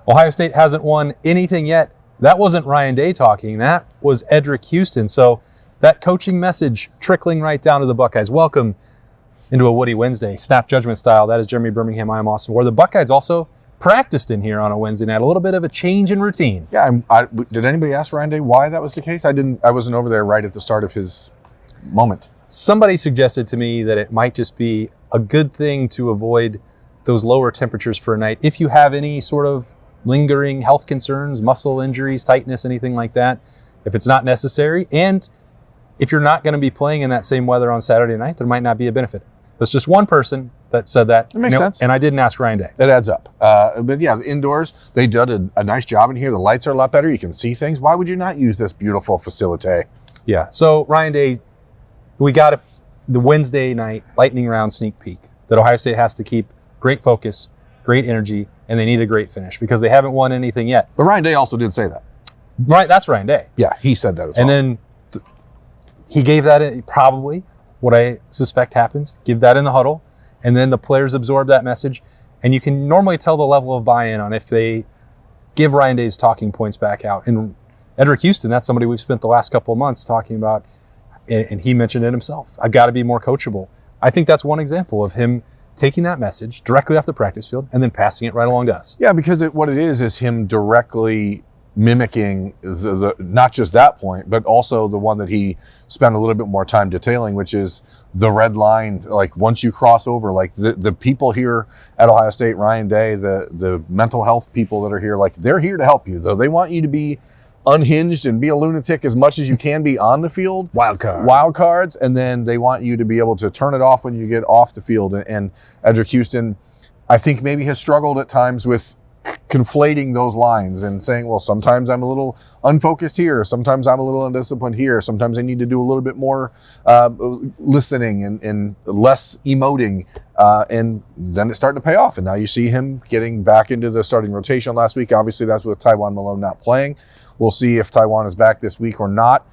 Ohio State hasn't won anything yet. That wasn't Ryan Day talking. That was Edric Houston. So that coaching message trickling right down to the Buckeyes. Welcome into a Woody Wednesday, snap judgment style. That is Jeremy Birmingham. I am Austin Ward. The Buckeyes also practiced in here on a Wednesday night. A little bit of a change in routine. Yeah. Did anybody ask Ryan Day why that was the case? I wasn't over there right at the start of his moment. Somebody suggested to me that it might just be a good thing to avoid those lower temperatures for a night. If you have any sort of lingering health concerns, muscle injuries, tightness, anything like that, if it's not necessary, and if you're not going to be playing in that same weather on Saturday night, there might not be a benefit. That's just one person that said that. It makes sense. And I didn't ask Ryan Day. It adds up. But yeah, indoors, they did a nice job in here. The lights are a lot better. You can see things. Why would you not use this beautiful facility? Yeah. So Ryan Day, we got the Wednesday night lightning round sneak peek that Ohio State has to keep great focus, great energy, and they need a great finish because they haven't won anything yet. But Ryan Day also did say that. Right. That's Ryan Day. Yeah, he said that as well. And then he gave that probably what I suspect happens, give that in the huddle, and then the players absorb that message. And you can normally tell the level of buy-in on if they give Ryan Day's talking points back out. And Edric Houston, that's somebody we've spent the last couple of months talking about, and he mentioned it himself. I've got to be more coachable. I think that's one example of him taking that message directly off the practice field and then passing it right along to us. Yeah, because what it is him directly mimicking the not just that point, but also the one that he spent a little bit more time detailing, which is the red line. Like once you cross over, like the people here at Ohio State, Ryan Day, the mental health people that are here, like they're here to help you. Though they want you to be unhinged and be a lunatic as much as you can be on the field. Wild cards. And then they want you to be able to turn it off when you get off the field. And Edric Houston, I think maybe has struggled at times with conflating those lines and saying, well, sometimes I'm a little unfocused here. Sometimes I'm a little undisciplined here. Sometimes I need to do a little bit more listening and less emoting. And then it's starting to pay off. And now you see him getting back into the starting rotation last week. Obviously, that's with Taiwan Malone not playing. We'll see if Taiwan is back this week or not.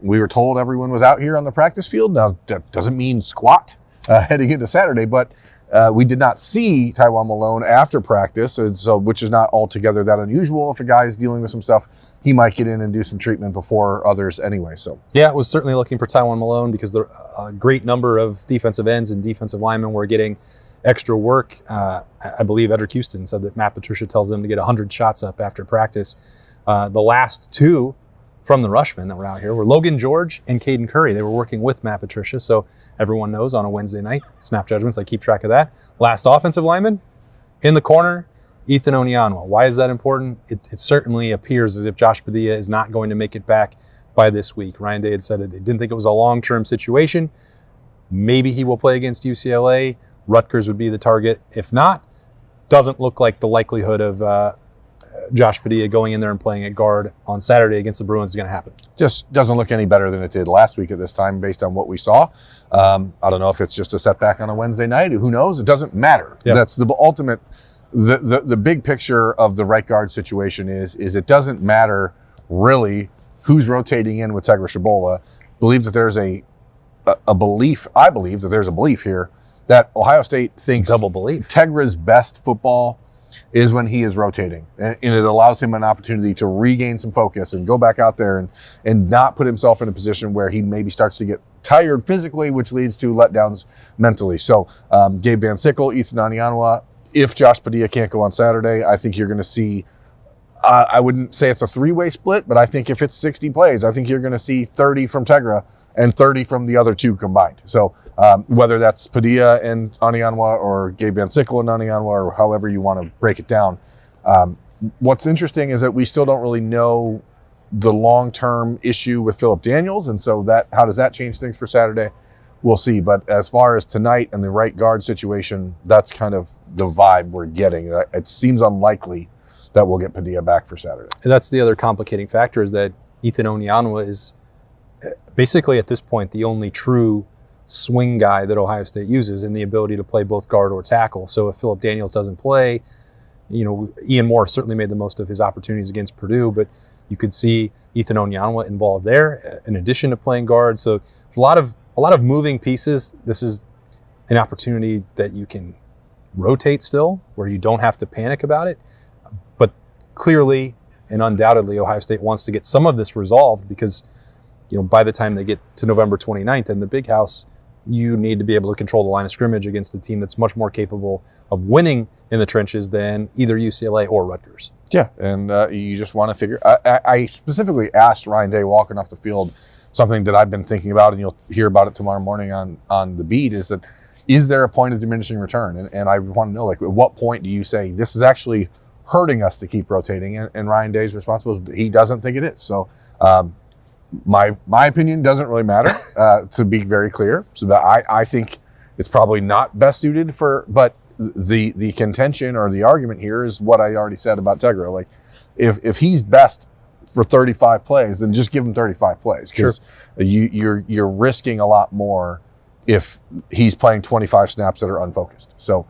We were told everyone was out here on the practice field. Now, that doesn't mean squat heading into Saturday, but we did not see Taiwan Malone after practice, so which is not altogether that unusual. If a guy is dealing with some stuff, he might get in and do some treatment before others anyway. So yeah, I was certainly looking for Taiwan Malone because a great number of defensive ends and defensive linemen were getting extra work. I believe Edric Houston said that Matt Patricia tells them to get 100 shots up after practice. The last two from the rushmen that were out here were Logan George and Caden Curry. They were working with Matt Patricia, so everyone knows on a Wednesday night, snap judgments, I keep track of that. Last offensive lineman in the corner, Ethan Onyanwa. Why is that important? It certainly appears as if Josh Padilla is not going to make it back by this week. Ryan Day had said they didn't think it was a long-term situation. Maybe he will play against UCLA. Rutgers would be the target. If not, doesn't look like the likelihood of Josh Padilla going in there and playing at guard on Saturday against the Bruins is going to happen. Just doesn't look any better than it did last week at this time based on what we saw. I don't know if it's just a setback on a Wednesday night. Who knows? It doesn't matter. Yep. That's the ultimate, the big picture of the right guard situation is it doesn't matter really who's rotating in with Tegra Shabola. Believes that there's a belief, I believe that there's a belief here that Ohio State thinks double belief. Tegra's best football is when he is rotating. And it allows him an opportunity to regain some focus and go back out there and not put himself in a position where he maybe starts to get tired physically, which leads to letdowns mentally. So Gabe Van Sickle, Ethan Onyanwa, if Josh Padilla can't go on Saturday, I think you're going to see, I wouldn't say it's a three-way split, but I think if it's 60 plays, I think you're going to see 30 from Tegra and 30 from the other two combined. So whether that's Padilla and Onyanwa or Gabe Van Sickle and Onyanwa or however you want to break it down. What's interesting is that we still don't really know the long-term issue with Phillip Daniels. And so how does that change things for Saturday? We'll see. But as far as tonight and the right guard situation, that's kind of the vibe we're getting. It seems unlikely that we'll get Padilla back for Saturday. And that's the other complicating factor is that Ethan Onyanwa is basically at this point the only true swing guy that Ohio State uses in the ability to play both guard or tackle. So if Phillip Daniels doesn't play, Ian Moore certainly made the most of his opportunities against Purdue, but you could see Ethan Onyanwa involved there in addition to playing guard. So a lot of moving pieces. This is an opportunity that you can rotate still, where you don't have to panic about it. But clearly and undoubtedly Ohio State wants to get some of this resolved because, by the time they get to November 29th in the Big House, you need to be able to control the line of scrimmage against a team that's much more capable of winning in the trenches than either UCLA or Rutgers. Yeah, and you just want to figure. I specifically asked Ryan Day walking off the field something that I've been thinking about, and you'll hear about it tomorrow morning on the beat, is there a point of diminishing return? And I want to know, at what point do you say this is actually hurting us to keep rotating? And Ryan Day's response was he doesn't think it is. So my opinion doesn't really matter, to be very clear. So I think it's probably not best suited but the contention or the argument here is what I already said about Tegra. If he's best for 35 plays, then just give him 35 plays, because you're risking a lot more if he's playing 25 snaps that are unfocused. So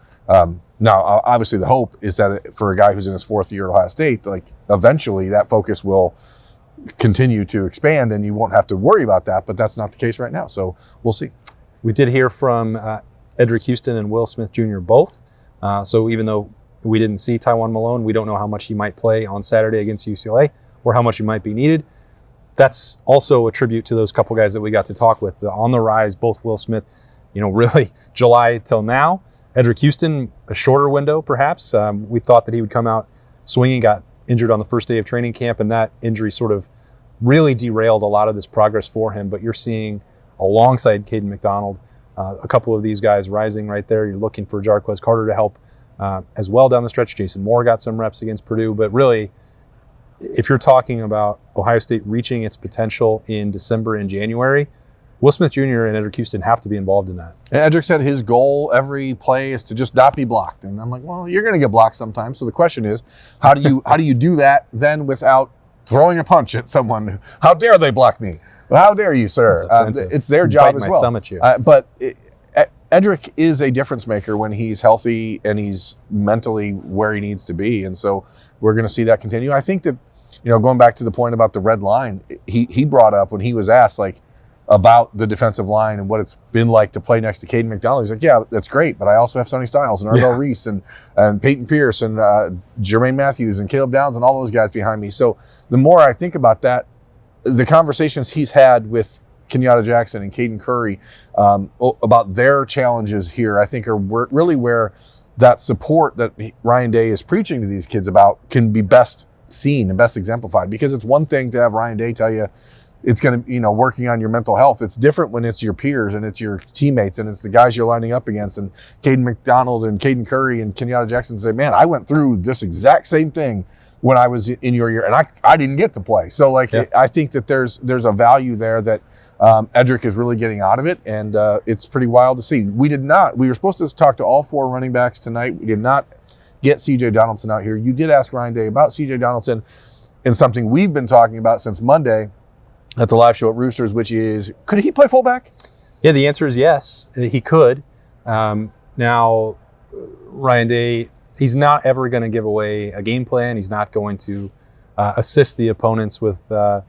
now, obviously, the hope is that for a guy who's in his fourth year at Ohio State, eventually that focus will continue to expand and you won't have to worry about that, but that's not the case right now. So we'll see. We did hear from Edric Houston and Will Smith Jr. both. So even though we didn't see Tywone Malone, we don't know how much he might play on Saturday against UCLA or how much he might be needed. That's also a tribute to those couple guys that we got to talk with. On the rise, both Will Smith, really July till now. Edric Houston, a shorter window perhaps. We thought that he would come out swinging, got injured on the first day of training camp, and that injury sort of really derailed a lot of this progress for him. But you're seeing, alongside Caden McDonald, a couple of these guys rising right there. You're looking for Jarquez Carter to help as well down the stretch. Jason Moore got some reps against Purdue. But really, if you're talking about Ohio State reaching its potential in December and January, Will Smith Jr. and Edric Houston have to be involved in that. And Edric said his goal every play is to just not be blocked. And I'm like, well, you're going to get blocked sometimes. So the question is, how do you do that then without throwing a punch at someone? How dare they block me? Well, how dare you, sir? It's their job as well. Thumb at you. But Edric is a difference maker when he's healthy and he's mentally where he needs to be. And so we're going to see that continue. I think that, going back to the point about the red line, he brought up when he was asked, about the defensive line and what it's been like to play next to Caden McDonald. He's like, yeah, that's great, but I also have Sonny Styles and Arvell Reese and Peyton Pierce and Jermaine Matthews and Caleb Downs and all those guys behind me. So the more I think about that, the conversations he's had with Kenyatta Jackson and Caden Curry about their challenges here, I think are really where that support that Ryan Day is preaching to these kids about can be best seen and best exemplified. Because it's one thing to have Ryan Day tell you, it's going to, working on your mental health. It's different when it's your peers and it's your teammates and it's the guys you're lining up against. And Caden McDonald and Caden Curry and Kenyatta Jackson say, man, I went through this exact same thing when I was in your year and I didn't get to play. So I think that there's a value there that Edric is really getting out of it. And it's pretty wild to see. We were supposed to talk to all four running backs tonight. We did not get CJ Donaldson out here. You did ask Ryan Day about CJ Donaldson and something we've been talking about since Monday at the live show at Roosters, which is, could he play fullback? Yeah, the answer is yes, he could. Now, Ryan Day, he's not ever going to give away a game plan. He's not going to assist the opponents with a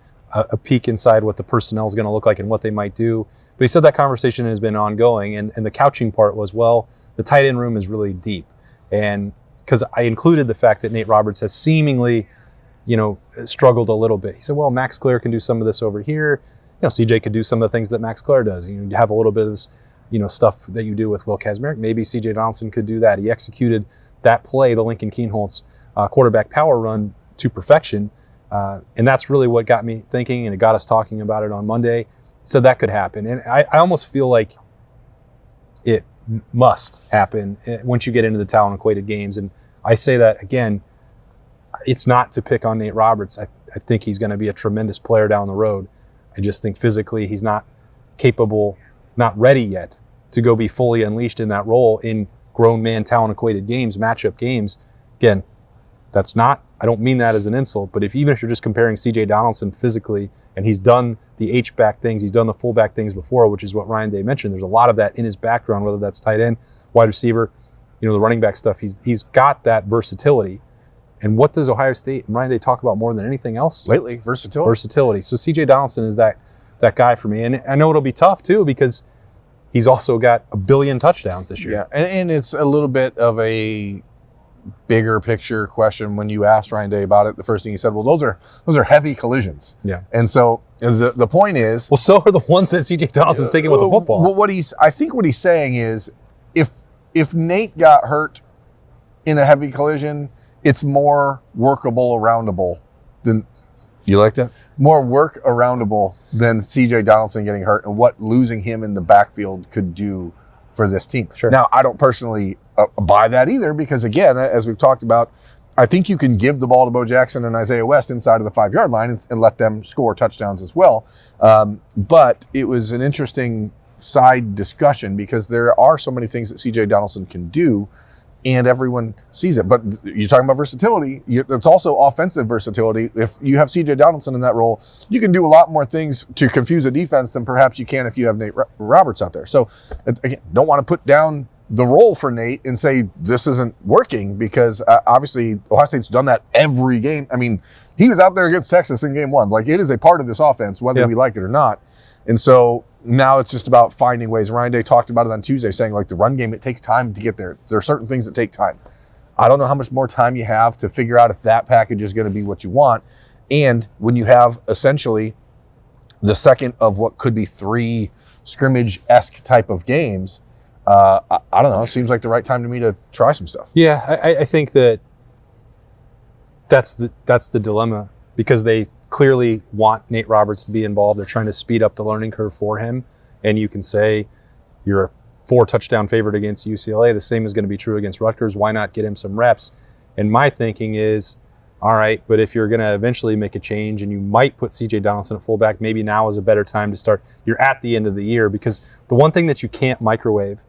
peek inside what the personnel is going to look like and what they might do. But he said that conversation has been ongoing. And the couching part was, the tight end room is really deep. And because I included the fact that Nate Roberts has seemingly struggled a little bit. He said, well, Max Clare can do some of this over here. CJ could do some of the things that Max Clare does. You have a little bit of this, stuff that you do with Will Kazmarek. Maybe CJ Donaldson could do that. He executed that play, the Lincoln Kienholz quarterback power run, to perfection. And that's really what got me thinking, and it got us talking about it on Monday. So that could happen. And I almost feel like it must happen once you get into the talent-equated games. And I say that, again, it's not to pick on Nate Roberts. I think he's going to be a tremendous player down the road. I just think physically he's not capable, not ready yet to go be fully unleashed in that role in grown man talent equated games, matchup games. Again, I don't mean that as an insult, but even if you're just comparing CJ Donaldson physically, and he's done the H-back things, he's done the fullback things before, which is what Ryan Day mentioned. There's a lot of that in his background, whether that's tight end, wide receiver, the running back stuff. He's got that versatility. And what does Ohio State and Ryan Day talk about more than anything else? Lately, versatility. Versatility. So CJ Donaldson is that guy for me. And I know it'll be tough, too, because he's also got 1 billion touchdowns this year. Yeah, and it's a little bit of a bigger picture question. When you asked Ryan Day about it, the first thing he said, well, those are heavy collisions. Yeah. And so the point is, well, so are the ones that C.J. Donaldson's taking with the football. Well, I think what he's saying is, if Nate got hurt in a heavy collision, it's more workable aroundable than, you like that? More work aroundable than C.J. Donaldson getting hurt and what losing him in the backfield could do for this team. Sure. Now, I don't personally buy that either because, again, as we've talked about, I think you can give the ball to Bo Jackson and Isaiah West inside of the 5-yard line and let them score touchdowns as well. But it was an interesting side discussion because there are so many things that C.J. Donaldson can do, and everyone sees it. But you're talking about versatility. It's also offensive versatility. If you have C.J. Donaldson in that role, you can do a lot more things to confuse a defense than perhaps you can if you have Nate Roberts out there. So, again, don't want to put down the role for Nate and say this isn't working because obviously Ohio State's done that every game. I mean, he was out there against Texas in game 1. Like, it is a part of this offense, whether we like it or not. And so now it's just about finding ways. Ryan Day talked about it on Tuesday, saying, like, the run game, it takes time to get there. There are certain things that take time. I don't know how much more time you have to figure out if that package is going to be what you want. And when you have essentially the second of what could be 3 scrimmage-esque type of games, I don't know. It seems like the right time to me to try some stuff. Yeah, I think that's the dilemma because they clearly want Nate Roberts to be involved. They're trying to speed up the learning curve for him. And you can say you're a 4-touchdown favorite against UCLA. The same is going to be true against Rutgers. Why not get him some reps? And my thinking is, all right, but if you're going to eventually make a change and you might put C.J. Donaldson at fullback, maybe now is a better time to start. You're at the end of the year because the one thing that you can't microwave,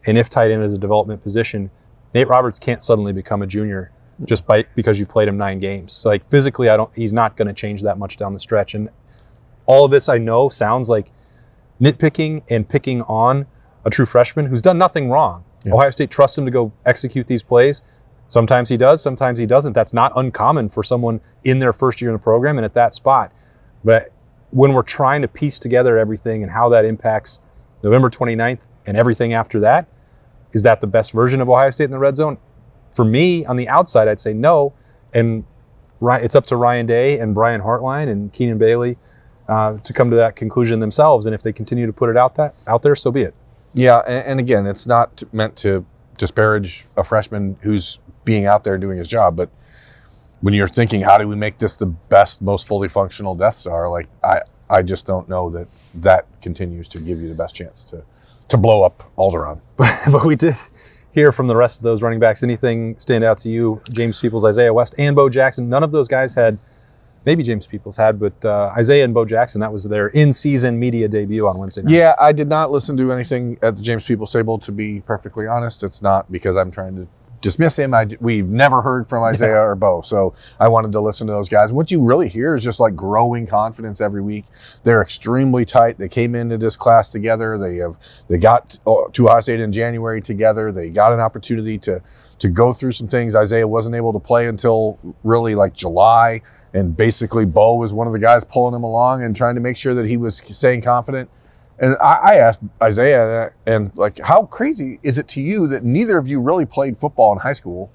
and if tight end is a development position, Nate Roberts can't suddenly become a junior just because you've played him 9 games. So, like, physically, he's not going to change that much down the stretch. And all of this, I know, sounds like nitpicking and picking on a true freshman who's done nothing wrong. Yeah. Ohio State trusts him to go execute these plays. Sometimes he does, sometimes he doesn't. That's not uncommon for someone in their first year in the program and at that spot. But when we're trying to piece together everything and how that impacts November 29th and everything after that, is that the best version of Ohio State in the red zone? For me, on the outside, I'd say no. And it's up to Ryan Day and Brian Hartline and Keenan Bailey to come to that conclusion themselves. And if they continue to put it out there, so be it. Yeah, and again, it's not meant to disparage a freshman who's being out there doing his job. But when you're thinking, how do we make this the best, most fully functional Death Star? Like, I just don't know that continues to give you the best chance to blow up Alderaan. But we did hear from the rest of those running backs. Anything stand out to you? James Peoples, Isaiah West, and Bo Jackson. None of those guys had, maybe James Peoples had, but Isaiah and Bo Jackson, that was their in-season media debut on Wednesday night. Yeah, I did not listen to anything at the James Peoples table, to be perfectly honest. It's not because I'm trying to dismiss him. We've never heard from Isaiah or Bo, so I wanted to listen to those guys. And what you really hear is just like growing confidence every week. They're extremely tight. They came into this class together. They got to Ohio State in January together. They got an opportunity to go through some things. Isaiah wasn't able to play until really like July, and basically Bo was one of the guys pulling him along and trying to make sure that he was staying confident. And I asked Isaiah, and like, how crazy is it to you that neither of you really played football in high school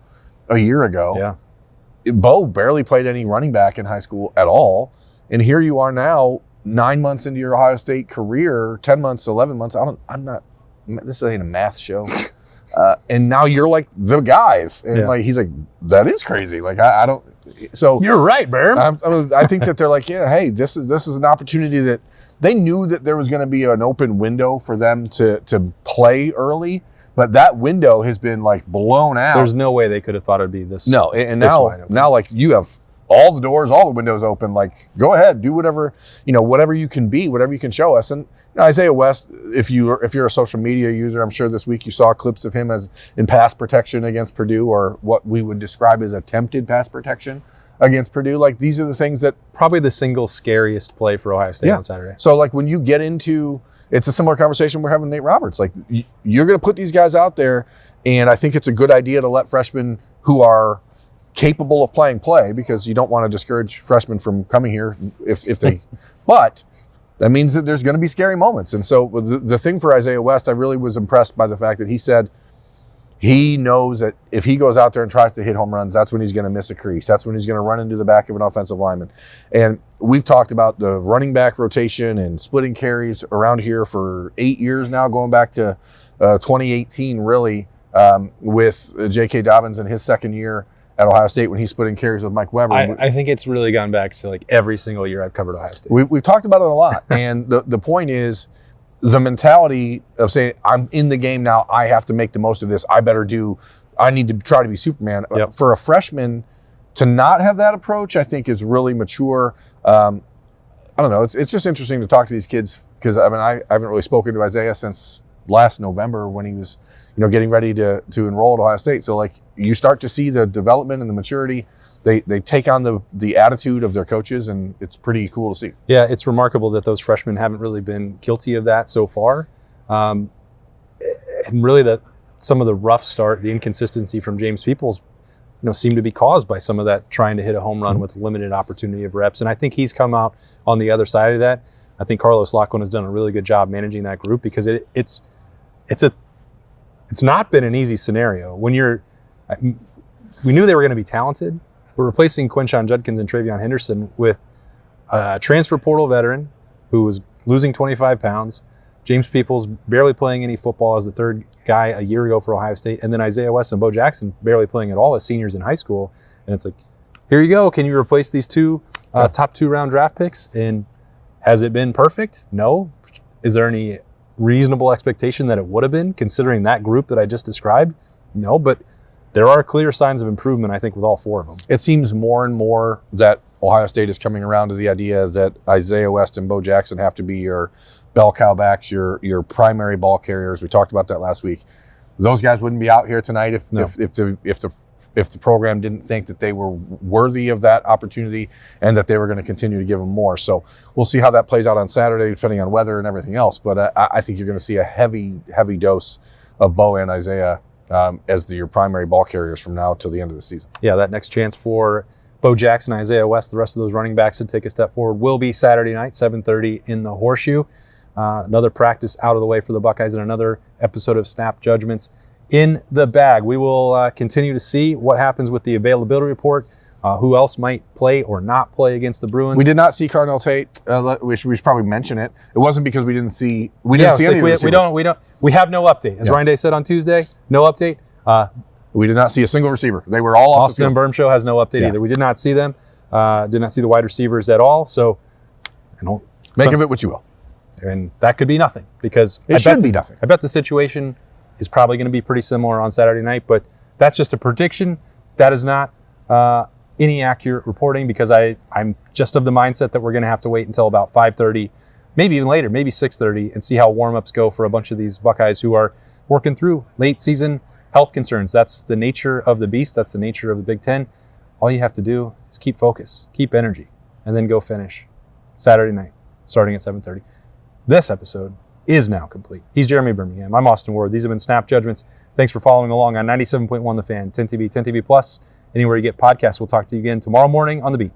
a year ago? Yeah. Bo barely played any running back in high school at all. And here you are now, 9 months into your Ohio State career, 10 months, 11 months. This ain't a math show. And now you're like the guys. And like, he's like, that is crazy. Like, I don't. So you're right, Birm. I think that they're like, yeah, hey, this is an opportunity that they knew that there was going to be an open window for them to play early, but that window has been like blown out. There's no way they could have thought it'd be this. No, and now like you have all the doors, all the windows open. Like, go ahead, do whatever you can be, whatever you can show us. And Isaiah West, if you're a social media user, I'm sure this week you saw clips of him as in pass protection against Purdue, or what we would describe as attempted pass protection against Purdue. Like, these are the things that probably the single scariest play for Ohio State on Saturday. So like when you get into, it's a similar conversation we're having with Nate Roberts. Like, you're going to put these guys out there, and I think it's a good idea to let freshmen who are capable of playing play, because you don't want to discourage freshmen from coming here if they, but that means that there's going to be scary moments. And so the thing for Isaiah West, I really was impressed by the fact that he said he knows that if he goes out there and tries to hit home runs, that's when he's going to miss a crease. That's when he's going to run into the back of an offensive lineman. And we've talked about the running back rotation and splitting carries around here for 8 years now, going back to 2018, really, with J.K. Dobbins in his second year at Ohio State when he's splitting carries with Mike Weber. I think it's really gone back to like every single year I've covered Ohio State. We've talked about it a lot. And the point is, the mentality of saying, I'm in the game now, I have to make the most of this, I need to try to be Superman. Yep. For a freshman to not have that approach, I think is really mature. I don't know, it's just interesting to talk to these kids, because I haven't really spoken to Isaiah since last November when he was getting ready to enroll at Ohio State. So like, you start to see the development and the maturity. They take on the attitude of their coaches, and it's pretty cool to see. Yeah, it's remarkable that those freshmen haven't really been guilty of that so far. And really some of the rough start, the inconsistency from James Peoples, seemed to be caused by some of that trying to hit a home run with limited opportunity of reps. And I think he's come out on the other side of that. I think Carlos Lacon has done a really good job managing that group, because it's not been an easy scenario. We knew they were going to be talented. But replacing Quinshon Judkins and Travion Henderson with a transfer portal veteran who was losing 25 pounds, James Peoples barely playing any football as the third guy a year ago for Ohio State, and then Isaiah West and Bo Jackson barely playing at all as seniors in high school. And it's like, here you go. Can you replace these two top 2 round draft picks? And has it been perfect? No. Is there any reasonable expectation that it would have been, considering that group that I just described? No, but there are clear signs of improvement, I think, with all 4 of them. It seems more and more that Ohio State is coming around to the idea that Isaiah West and Bo Jackson have to be your bell cow backs, your primary ball carriers. We talked about that last week. Those guys wouldn't be out here tonight if the program didn't think that they were worthy of that opportunity and that they were going to continue to give them more. So we'll see how that plays out on Saturday, depending on weather and everything else. But I think you're going to see a heavy dose of Bo and Isaiah as your primary ball carriers from now till the end of the season. Yeah, that next chance for Bo Jackson, Isaiah West, the rest of those running backs to take a step forward will be Saturday night, 7:30 in the Horseshoe. Another practice out of the way for the Buckeyes, and another episode of Snap Judgments in the bag. We will continue to see what happens with the availability report, who else might play or not play against the Bruins. We did not see Cardinal Tate. We should probably mention it. It wasn't because we didn't see any of the receivers. We have no update. As Ryan Day said on Tuesday, no update. We did not see a single receiver. They were all off the field. Austin Birm Show has no update either. We did not see them. Did not see the wide receivers at all. So make of it what you will. And that could be nothing, because it should be nothing. I bet the situation is probably going to be pretty similar on Saturday night, but that's just a prediction. That is not any accurate reporting, because I'm just of the mindset that we're going to have to wait until about 5:30, maybe even later, maybe 6:30, and see how warm-ups go for a bunch of these Buckeyes who are working through late season health concerns. That's the nature of the beast. That's the nature of the Big Ten. All you have to do is keep focus, keep energy, and then go finish Saturday night, starting at 7:30. This episode is now complete. He's Jeremy Birmingham. I'm Austin Ward. These have been Snap Judgments. Thanks for following along on 97.1 The Fan, 10 TV, 10 TV Plus, anywhere you get podcasts. We'll talk to you again tomorrow morning on The Beat.